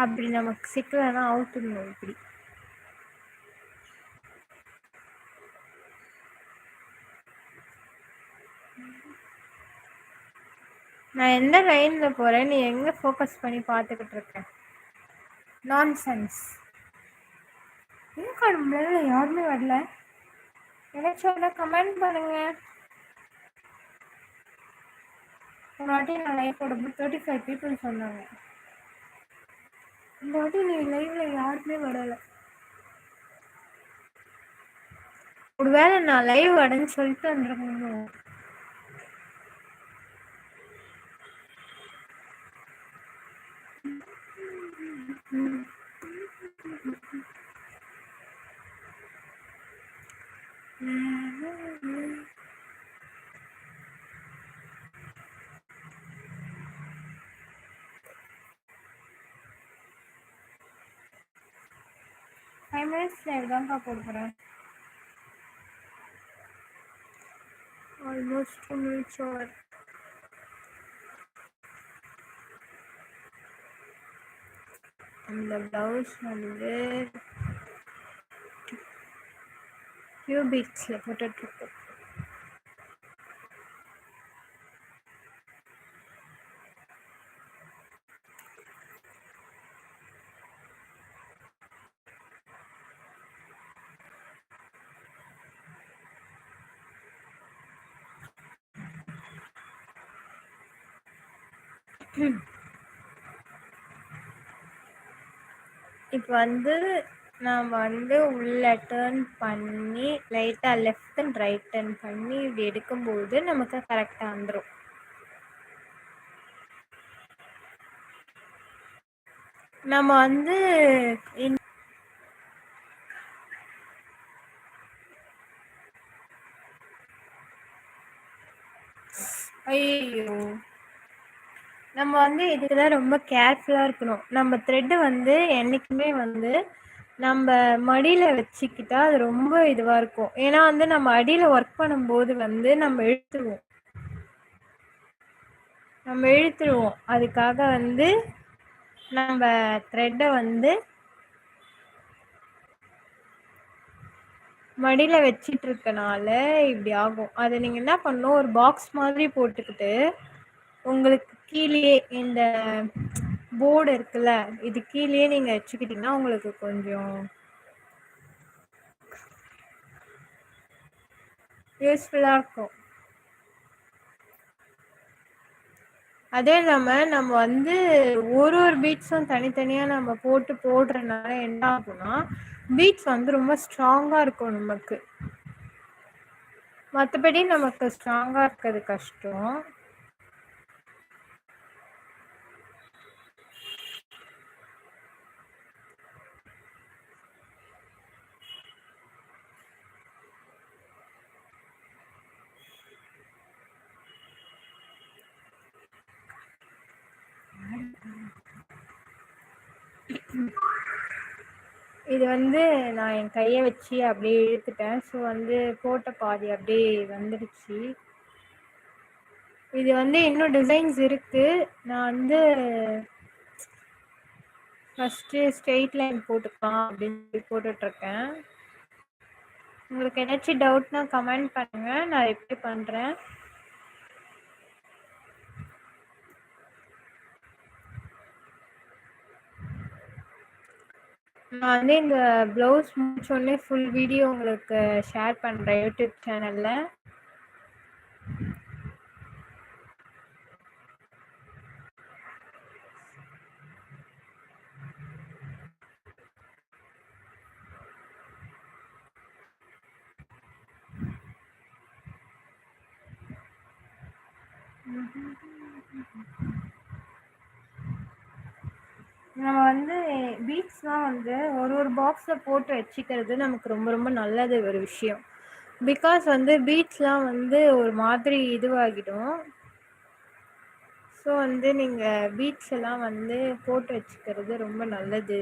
அப்படி நமக்கு சிக்கலனா அவுத்துடணும் இப்படி. நான் எந்த லைன்ல போறேன், நீ எங்க ஃபோக்கஸ் பண்ணி பார்த்துக்கிட்டு இருக்க? நான்சென்ஸ். இன்னும் நம்மளால யாருமே வரல. நினைச்சோட கமெண்ட் பண்ணுங்க. ஒரு வாட்டி நான் லைவ் போடும்போது 35 பீப்புள் சொன்னாங்க. இந்த வாட்டி நீ லைவ்ல யாருமே வரல. ஒருவேளை நான் லைவ் வரேன்னு சொல்லிட்டு வந்துருக்கணும். ஃபைவ் மினிட்ஸ்ல எதான்ப்பா போடுறேன். Almost 2 minutes over. அந்த ப்ளவுஸ் வந்து கியூபிக்ஸ்ல போட்டுட்ருக்கோம். இப்போ வந்து நாம் வந்து உள்ள டேர்ன் பண்ணி லைட்டாக லெஃப்ட் அண்ட் ரைட் டேர்ன் பண்ணி இப்படி எடுக்கும்போது நமக்கு கரெக்டாக வந்துடும். நம்ம வந்து ஐயோ நம்ம வந்து இதுக்குதான் ரொம்ப கேர்ஃபுல்லாக இருக்கணும். நம்ம த்ரெட்டு வந்து என்றைக்குமே வந்து நம்ம மடியில் வச்சுக்கிட்டா அது ரொம்ப இதுவாக இருக்கும். ஏன்னா வந்து நம்ம அடியில் ஒர்க் பண்ணும்போது வந்து நம்ம இழுத்துருவோம். அதுக்காக வந்து நம்ம த்ரெட்டை வந்து மடியில் வச்சிட்டு இருக்கனால இப்படி ஆகும். அதை நீங்கள் என்ன பண்ணணும், ஒரு பாக்ஸ் மாதிரி போட்டுக்கிட்டு உங்களுக்கு கீழே இந்த போர்டு இருக்குல்ல, இது கீழே நீங்கள் வச்சுக்கிட்டிங்கன்னா உங்களுக்கு கொஞ்சம் யூஸ்ஃபுல்லாக இருக்கும். அதே இல்லாமல் நம்ம வந்து ஒரு பீட்ஸும் தனித்தனியாக நம்ம போடுறதுனால என்ன ஆகும்னா பீட்ஸ் வந்து ரொம்ப ஸ்ட்ராங்காக இருக்கும் நமக்கு. மற்றபடி நமக்கு ஸ்ட்ராங்காக இருக்கிறது கஷ்டம். இது வந்து நான் என் கையை வச்சு அப்படியே இழுத்துட்டேன். ஸோ வந்து போட்ட பாதி அப்படியே வந்துடுச்சு. இது வந்து இன்னும் டிசைன்ஸ் இருக்கு. நான் வந்து ஃபஸ்ட்டு ஸ்ட்ரெயிட் லைன் போட்டுக்கலாம் அப்படின்னு சொல்லி போட்டுட்ருக்கேன். உங்களுக்கு ஏதாச்சும் டவுட்னா கமெண்ட் பண்ணுங்க, நான் ரிப்ளை பண்ணுறேன். நான் வந்து இந்த ப்ளவுஸ் முடிச்சோடனே ஃபுல் வீடியோ உங்களுக்கு ஷேர் பண்ணுறேன் யூடியூப் சேனலில். நம்ம வந்து பீட்ஸ்லாம் வந்து ஒரு பாக்ஸில் போட்டு வச்சுக்கிறது நமக்கு ரொம்ப ரொம்ப நல்லது ஒரு விஷயம். பிகாஸ் வந்து பீட்ஸ்லாம் வந்து ஒரு மாதிரி இதுவாகிடும். ஸோ வந்து நீங்கள் பீட்ஸ் எல்லாம் வந்து போட்டு வச்சுக்கிறது ரொம்ப நல்லது.